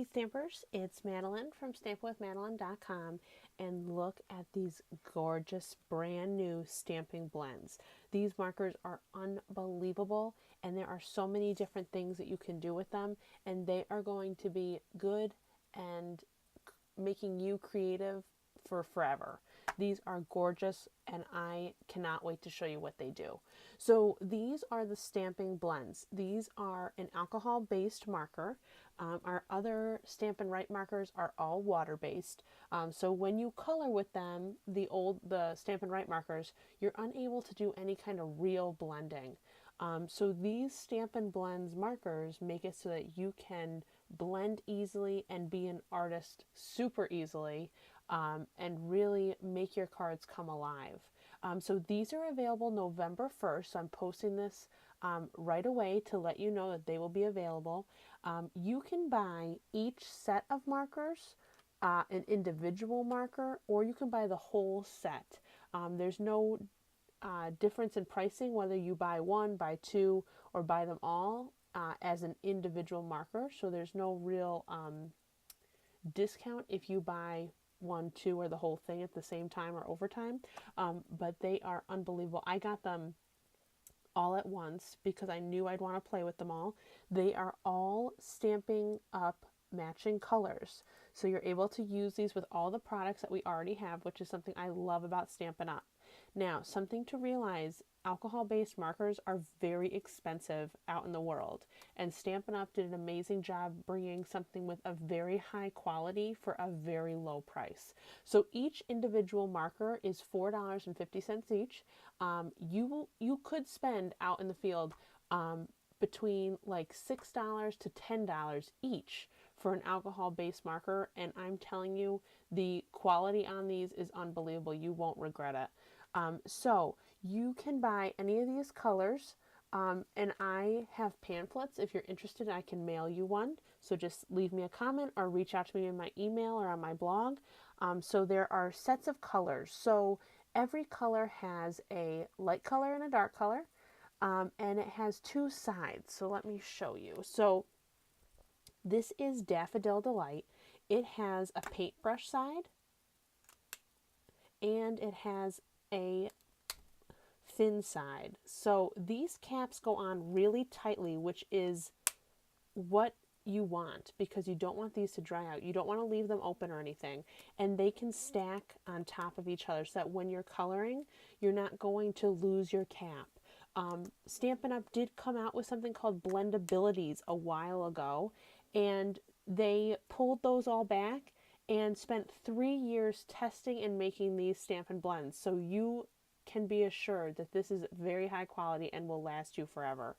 Hey Stampers, it's Madeline from stampwithmadeline.com, and look at these gorgeous brand new stamping blends. These markers are unbelievable, and there are so many different things that you can do with them, and they are going to be good and making you creative for forever. These are gorgeous, and I cannot wait to show you what they do. So these are the stamping blends. These are an alcohol-based marker. Our other Stampin' Write markers are all water-based. So when you color with them, the Stampin' Write markers, you're unable to do any kind of real blending. So these Stampin' Blends markers make it so that you can blend easily and be an artist super easily, and really make your cards come alive. So these are available November 1st. So I'm posting this right away to let you know that they will be available. You can buy each set of markers, an individual marker, or you can buy the whole set. There's no difference in pricing whether you buy one, buy two, or buy them all as an individual marker. So there's no real discount if you buy one, two, or the whole thing at the same time or overtime. But they are unbelievable. I got them all at once because I knew I'd want to play with them all. They are all Stampin' Up matching colors. So you're able to use these with all the products that we already have, which is something I love about Stampin' Up. Now, something to realize, alcohol-based markers are very expensive out in the world, and Stampin' Up did an amazing job bringing something with a very high quality for a very low price. So each individual marker is $4.50 each. You could spend out in the field between like $6 to $10 each for an alcohol-based marker, and I'm telling you, the quality on these is unbelievable. You won't regret it. So you can buy any of these colors, and I have pamphlets. If you're interested, I can mail you one. So just leave me a comment or reach out to me in my email or on my blog. So there are sets of colors. So every color has a light color and a dark color, and it has two sides. So let me show you. So this is Daffodil Delight. It has a paintbrush side, and it has a thin side. So these caps go on really tightly, which is what you want because you don't want these to dry out. You don't want to leave them open or anything. And they can stack on top of each other so that when you're coloring, you're not going to lose your cap. Stampin' Up did come out with something called Blendabilities a while ago, and they pulled those all back and spent 3 years testing and making these Stampin' Blends. So you can be assured that this is very high quality and will last you forever.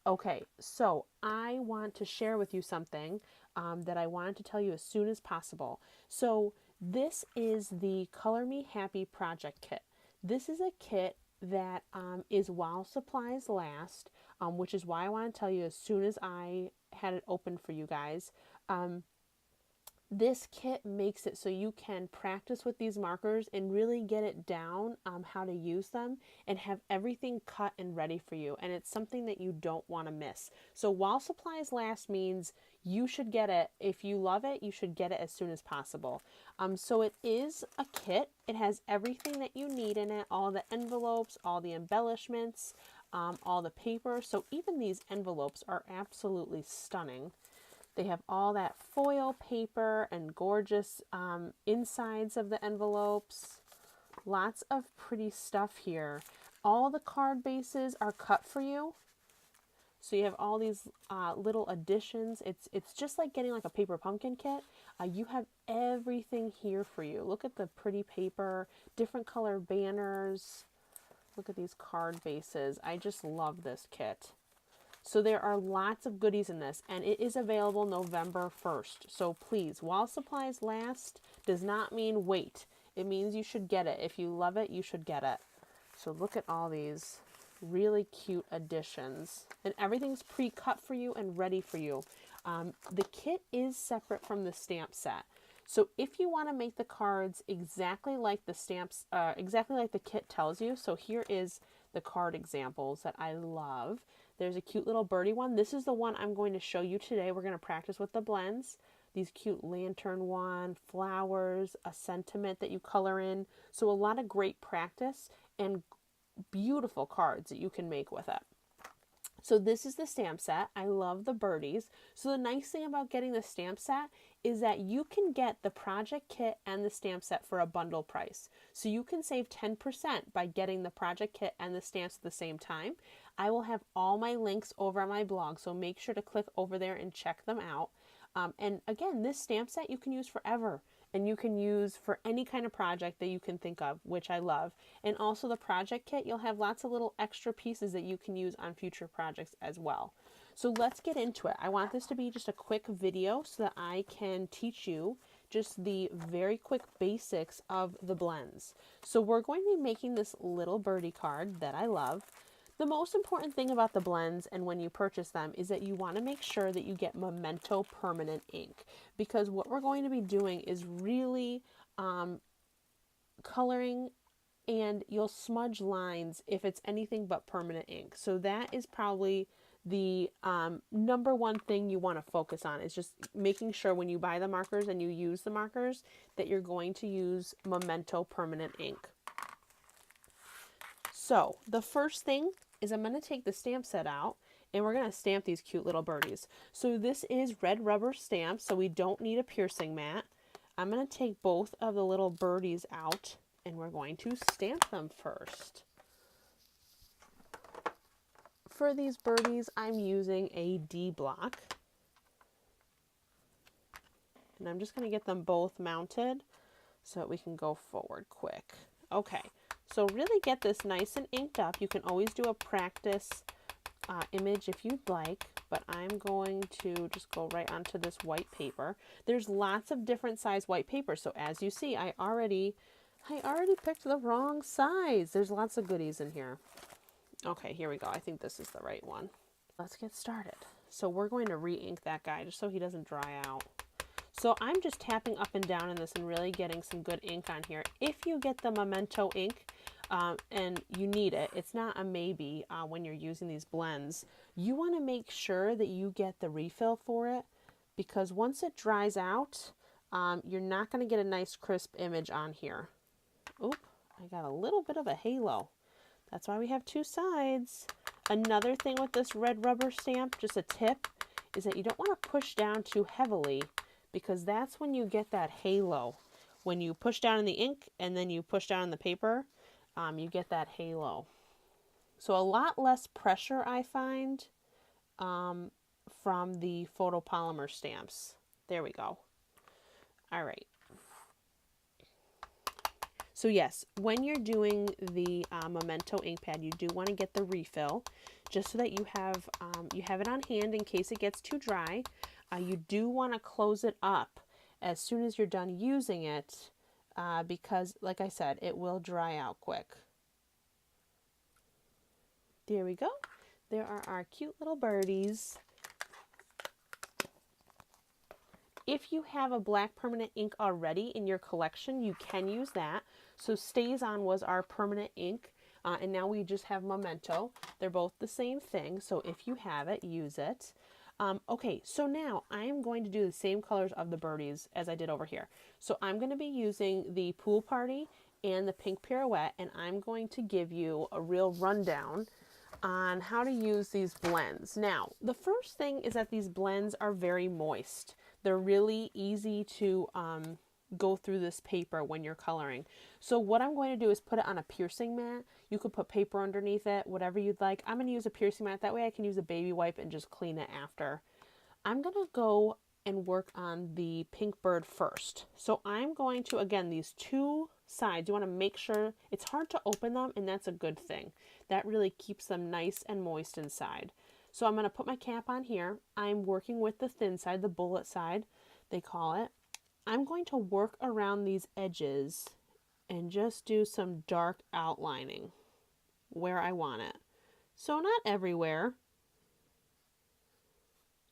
Okay, so I want to share with you something that I wanted to tell you as soon as possible. So this is the Color Me Happy Project Kit. This is a kit that is while supplies last, which is why I want to tell you as soon as I had it open for you guys. This kit makes it so you can practice with these markers and really get it down how to use them and have everything cut and ready for you. And it's something that you don't want to miss. So while supplies last means you should get it. If you love it, you should get it as soon as possible. So it is a kit. It has everything that you need in it, all the envelopes, all the embellishments, all the paper. So even these envelopes are absolutely stunning. They have all that foil paper and gorgeous insides of the envelopes. Lots of pretty stuff here. All the card bases are cut for you. So you have all these little additions. It's just like getting like a paper pumpkin kit. You have everything here for you. Look at the pretty paper, different color banners. Look at these card bases. I just love this kit. So there are lots of goodies in this, and it is available November 1st. So please, while supplies last does not mean wait. It means you should get it. If you love it, you should get it. So look at all these really cute additions. And everything's pre-cut for you and ready for you. The kit is separate from the stamp set. So if you want to make the cards exactly like the stamps, exactly like the kit tells you, so here is the card examples that I love. There's a cute little birdie one. This is the one I'm going to show you today. We're going to practice with the blends. these cute lantern wand, flowers, a sentiment that you color in. So a lot of great practice and beautiful cards that you can make with it. So this is the stamp set. I love the birdies. So the nice thing about getting the stamp set is that you can get the project kit and the stamp set for a bundle price. So you can save 10% by getting the project kit and the stamps at the same time. I will have all my links over on my blog, so make sure to click over there and check them out. And again, this stamp set you can use forever, and you can use for any kind of project that you can think of, which I love. And also the project kit, you'll have lots of little extra pieces that you can use on future projects as well. So let's get into it. I want this to be just a quick video so that I can teach you just the very quick basics of the blends. So we're going to be making this little birdie card that I love. The most important thing about the blends and when you purchase them is that you want to make sure that you get Memento permanent ink, because what we're going to be doing is really coloring, and you'll smudge lines if it's anything but permanent ink. So that is probably the number one thing you want to focus on, is just making sure when you buy the markers and you use the markers that you're going to use Memento permanent ink. So the first thing is I'm going to take the stamp set out and we're going to stamp these cute little birdies. So this is red rubber stamp, so we don't need a piercing mat. I'm going to take both of the little birdies out and we're going to stamp them first. For these birdies, I'm using a D block. And I'm just going to get them both mounted so that we can go forward quick. Okay. So really get this nice and inked up. You can always do a practice image if you'd like, but I'm going to just go right onto this white paper. There's lots of different size white paper. So as you see, I already picked the wrong size. There's lots of goodies in here. Okay, here we go. I think this is the right one. Let's get started. So we're going to re-ink that guy just so he doesn't dry out. So I'm just tapping up and down in this and really getting some good ink on here. If you get the Memento ink and you need it, it's not a maybe when you're using these blends. You want to make sure that you get the refill for it, because once it dries out, you're not going to get a nice crisp image on here. Oop, I got a little bit of a halo. That's why we have two sides. Another thing with this red rubber stamp, just a tip, is that you don't want to push down too heavily, because that's when you get that halo. When you push down in the ink and then you push down in the paper, you get that halo. So a lot less pressure, I find, from the photopolymer stamps. There we go. All right. So yes, when you're doing the Memento ink pad, you do want to get the refill, just so that you have it on hand in case it gets too dry. You do want to close it up as soon as you're done using it, because, like I said, it will dry out quick. There we go. There are our cute little birdies. If you have a black permanent ink already in your collection, you can use that. So Stays On was our permanent ink, and now we just have Memento. They're both the same thing, so if you have it, use it. Okay, so now I am going to do the same colors of the birdies as I did over here. So I'm going to be using the Pool Party and the Pink Pirouette, and I'm going to give you a real rundown on how to use these blends. Now, the first thing is that these blends are very moist. They're really easy to go through this paper when you're coloring. So what I'm going to do is put it on a piercing mat. You could put paper underneath it, whatever you'd like. I'm going to use a piercing mat. That way I can use a baby wipe and just clean it after. I'm going to go and work on the pink bird first. So I'm going to, again, these two sides, you want to make sure it's hard to open them, and that's a good thing. That really keeps them nice and moist inside. So I'm going to put my cap on here. I'm working with the thin side, the bullet side, they call it. I'm going to work around these edges and just do some dark outlining where I want it. So not everywhere,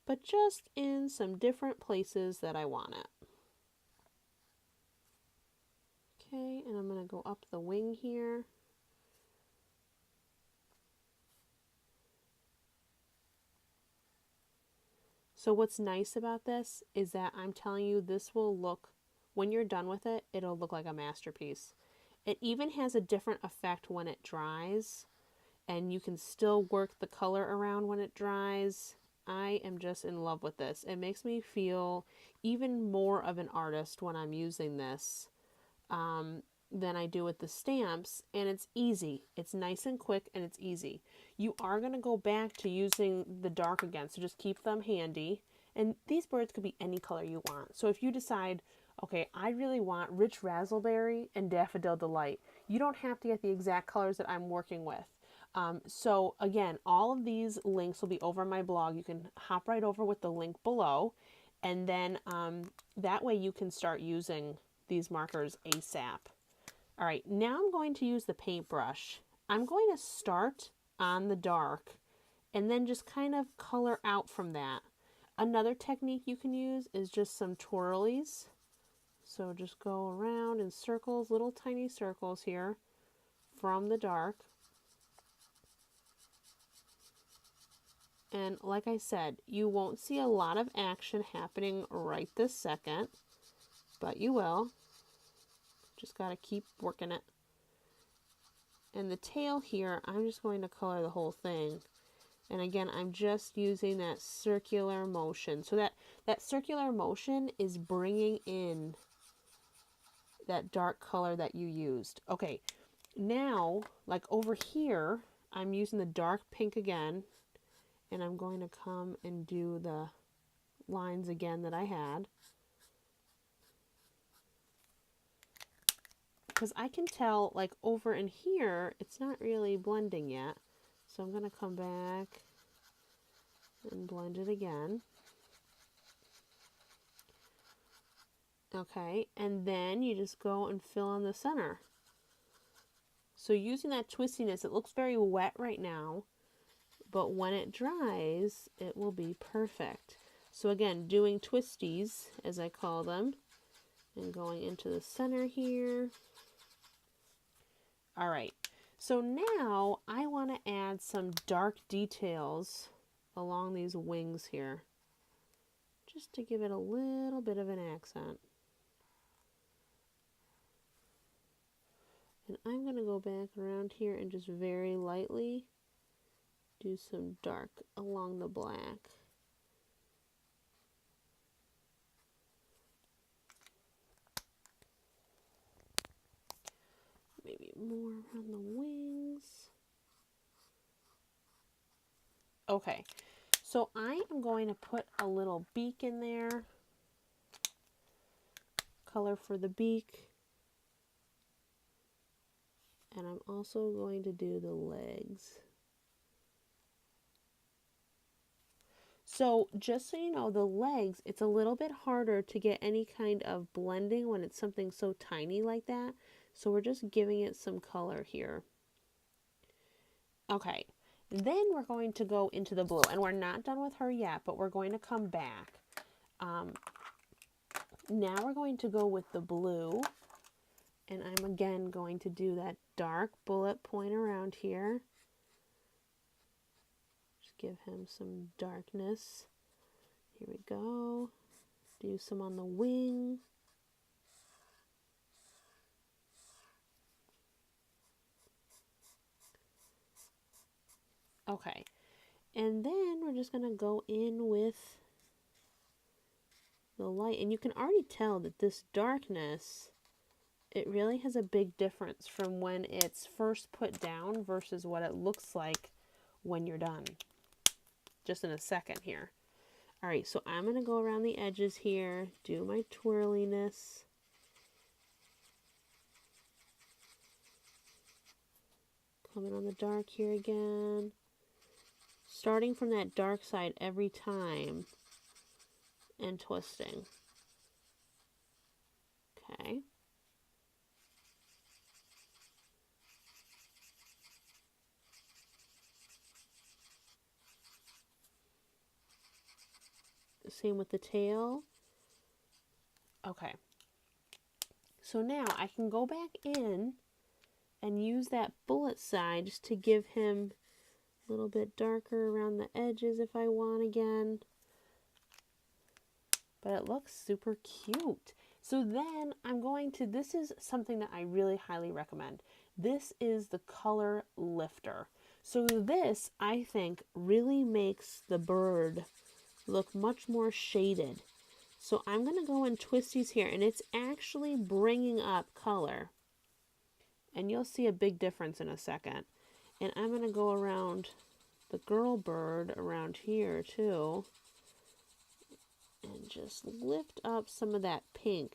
but just in some different places that I want it. Okay, and I'm going to go up the wing here. So what's nice about this is that I'm telling you this will look, when you're done with it, it'll look like a masterpiece. It even has a different effect when it dries, and you can still work the color around when it dries. I am just in love with this. It makes me feel even more of an artist when I'm using this than I do with the stamps, and it's easy. It's nice and quick, and it's easy. You are going to go back to using the dark again, so just keep them handy. And these birds could be any color you want. So if you decide, okay, I really want rich razzleberry and daffodil delight, you don't have to get the exact colors that I'm working with. So again, all of these links will be over my blog. You can hop right over with the link below, and then that way you can start using these markers ASAP. All right, now I'm going to use the paintbrush. I'm going to start on the dark and then just kind of color out from that. Another technique you can use is just some twirlies. So just go around in circles, little tiny circles here from the dark. And like I said, you won't see a lot of action happening right this second, but you will. Just got to keep working it. And the tail here, I'm just going to color the whole thing. And again, I'm just using that circular motion. So that circular motion is bringing in that dark color that you used. Okay, now, like over here, I'm using the dark pink again. And I'm going to come and do the lines again that I had. Because I can tell, like over in here, it's not really blending yet. So I'm going to come back and blend it again. Okay, and then you just go and fill in the center. So using that twistiness, it looks very wet right now, but when it dries, it will be perfect. So again, doing twisties, as I call them, and going into the center here. All right, so now I want to add some dark details along these wings here, just to give it a little bit of an accent. And I'm going to go back around here and just very lightly do some dark along the black. Maybe more around the wings. Okay, so I am going to put a little beak in there. Color for the beak. And I'm also going to do the legs. So just so you know, the legs, it's a little bit harder to get any kind of blending when it's something so tiny like that. So we're just giving it some color here. Okay, then we're going to go into the blue. And we're not done with her yet, but we're going to come back. Now we're going to go with the blue. And I'm again going to do that dark bullet point around here. Just give him some darkness. Here we go. Do some on the wing. Okay. And then we're just going to go in with the light. And you can already tell that this darkness, it really has a big difference from when it's first put down versus what it looks like when you're done. Just in a second here. All right, so I'm going to go around the edges here, do my twirliness. Coming on the dark here again. Starting from that dark side every time and twisting. Okay. Same with the tail. Okay. So now I can go back in and use that bullet side just to give him a little bit darker around the edges if I want again. but it looks super cute. So then I'm going to, this is something that I really highly recommend. This is the color lifter. So this, I think, really makes the bird look much more shaded. So I'm going to go in twisties here, and it's actually bringing up color. And you'll see a big difference in a second. And I'm going to go around the girl bird around here too, and just lift up some of that pink.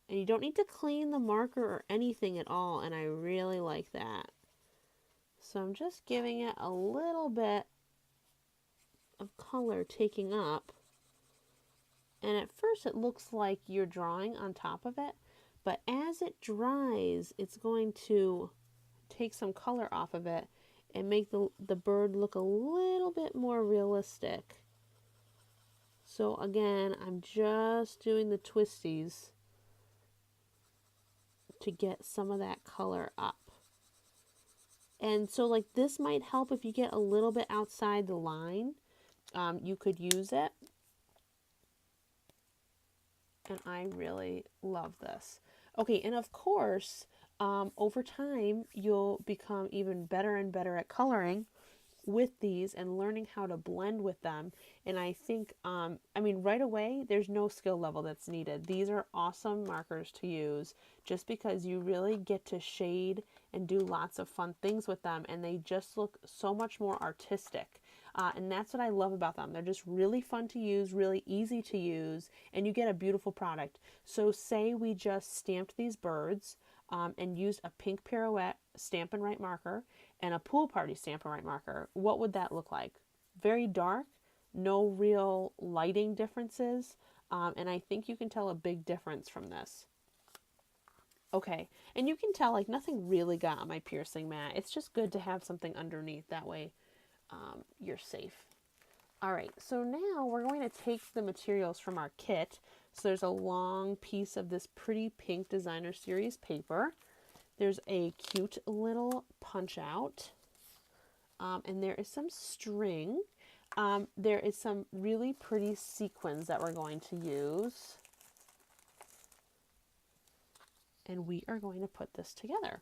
And you don't need to clean the marker or anything at all, and I really like that. So I'm just giving it a little bit of color taking up. And at first it looks like you're drawing on top of it, but as it dries, it's going to take some color off of it and make the bird look a little bit more realistic. So again, I'm just doing the twisties to get some of that color up. And so like this might help if you get a little bit outside the line. You could use it. And I really love this. Okay, and of course, over time, you'll become even better and better at coloring with these and learning how to blend with them. And I think, I mean, right away, there's no skill level that's needed. These are awesome markers to use just because you really get to shade and do lots of fun things with them, and they just look so much more artistic. And that's what I love about them. They're just really fun to use, really easy to use, and you get a beautiful product. So say we just stamped these birds and used a pink pirouette Stampin' Right marker and a pool party Stampin' Right marker. What would that look like? Very dark, no real lighting differences, and I think you can tell a big difference from this. Okay, and you can tell like nothing really got on my piercing mat. It's just good to have something underneath, that way you're safe. All right, so now we're going to take the materials from our kit. So there's a long piece of this pretty pink designer series paper. There's a cute little punch out, and there is some string. There is some really pretty sequins that we're going to use, and we are going to put this together.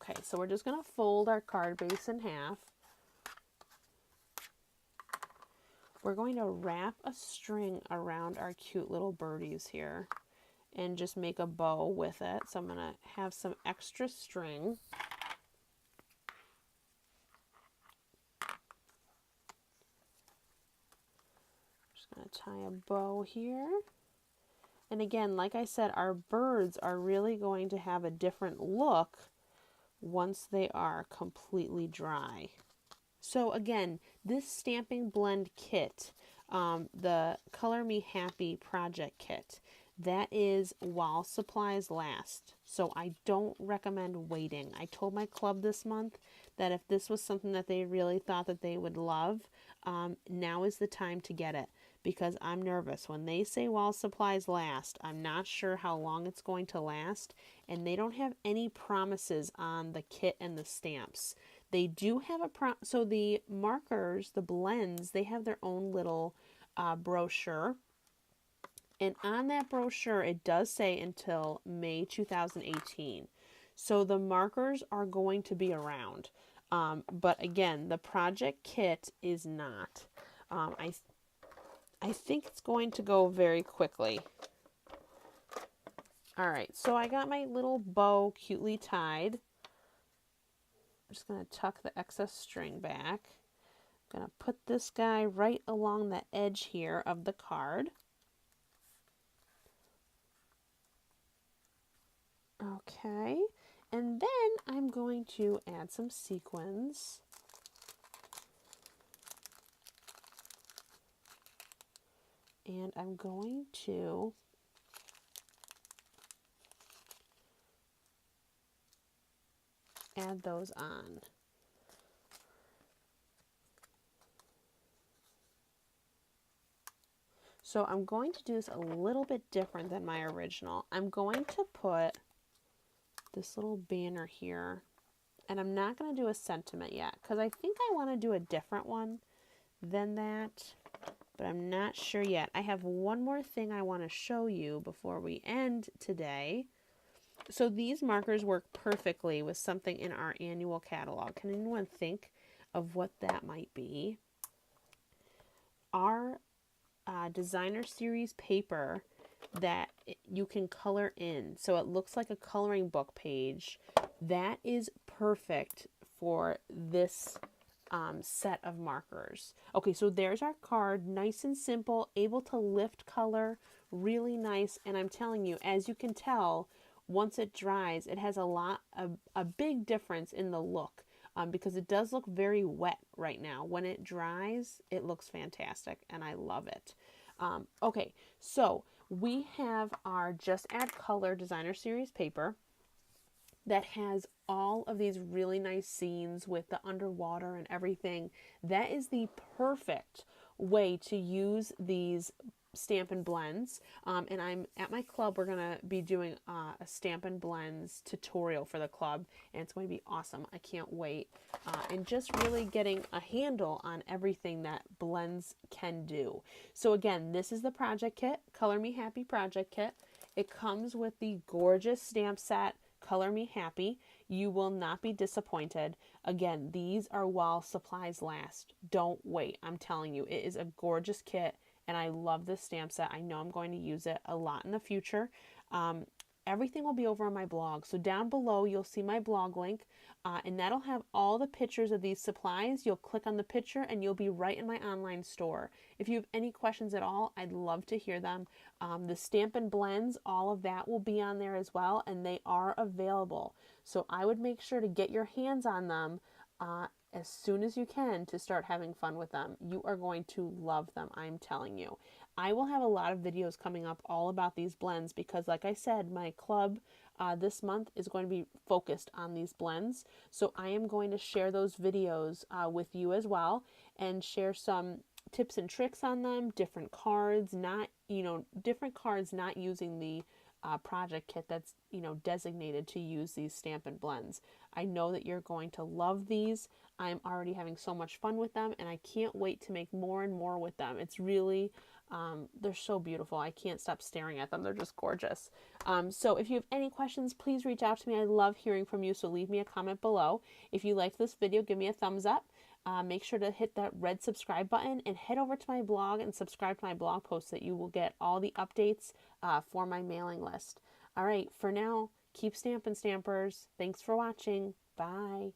Okay, so we're just going to fold our card base in half. We're going to wrap a string around our cute little birdies here and just make a bow with it. So I'm going to have some extra string. Just going to tie a bow here. And again, like I said, our birds are really going to have a different look once they are completely dry. So again, this Stampin' Blend kit, the Color Me Happy project kit, that is while supplies last. So I don't recommend waiting. I told my club this month that if this was something that they really thought that they would love, now is the time to get it. Because I'm nervous. When they say while supplies last, I'm not sure how long it's going to last, and they don't have any promises on the kit and the stamps. They do have so the markers, the blends, they have their own little brochure, and on that brochure it does say until May 2018. So the markers are going to be around, but again, the project kit is not. I think it's going to go very quickly. All right, so I got my little bow cutely tied. I'm just going to tuck the excess string back. I'm going to put this guy right along the edge here of the card. Okay, and then I'm going to add some sequins. And I'm going to add those on. So I'm going to do this a little bit different than my original. I'm going to put this little banner here, and I'm not going to do a sentiment yet because I think I want to do a different one than that. but I'm not sure yet. I have one more thing I want to show you before we end today. So these markers work perfectly with something in our annual catalog. Can anyone think of what that might be? Our designer series paper that you can color in. So it looks like a coloring book page. That is perfect for this set of markers. Okay, so there's our card, nice and simple, able to lift color, really nice. And I'm telling you, as you can tell, once it dries, it has a big difference in the look. Because it does look very wet right now. When it dries, it looks fantastic, and I love it. Okay, so we have our Just Add Color Designer Series paper that has all of these really nice scenes with the underwater and everything. That is the perfect way to use these Stampin' Blends. And I'm at my club, we're going to be doing a Stampin' Blends tutorial for the club, and it's going to be awesome. I can't wait. And just really getting a handle on everything that blends can do. So again, this is the project kit, Color Me Happy project kit. It comes with the gorgeous stamp set, Color Me Happy. You will not be disappointed. Again, these are while supplies last. Don't wait. I'm telling you, it is a gorgeous kit, and I love this stamp set. I know I'm going to use it a lot in the future. Everything will be over on my blog. So down below, you'll see my blog link, and that'll have all the pictures of these supplies. You'll click on the picture, and you'll be right in my online store. If you have any questions at all, I'd love to hear them. The Stampin' Blends, all of that will be on there as well, and they are available. So I would make sure to get your hands on them as soon as you can to start having fun with them. You are going to love them, I'm telling you. I will have a lot of videos coming up all about these blends because, like I said, my club this month is going to be focused on these blends. So I am going to share those videos with you as well and share some tips and tricks on them, different cards, different cards not using the project kit that's, designated to use these Stampin' Blends. I know that you're going to love these. I'm already having so much fun with them, and I can't wait to make more and more with them. It's really, they're so beautiful. I can't stop staring at them. They're just gorgeous. So if you have any questions, please reach out to me. I love hearing from you, so leave me a comment below. If you liked this video, give me a thumbs up. Make sure to hit that red subscribe button and head over to my blog and subscribe to my blog post so that you will get all the updates for my mailing list. All right, for now, keep stamping, stampers. Thanks for watching. Bye.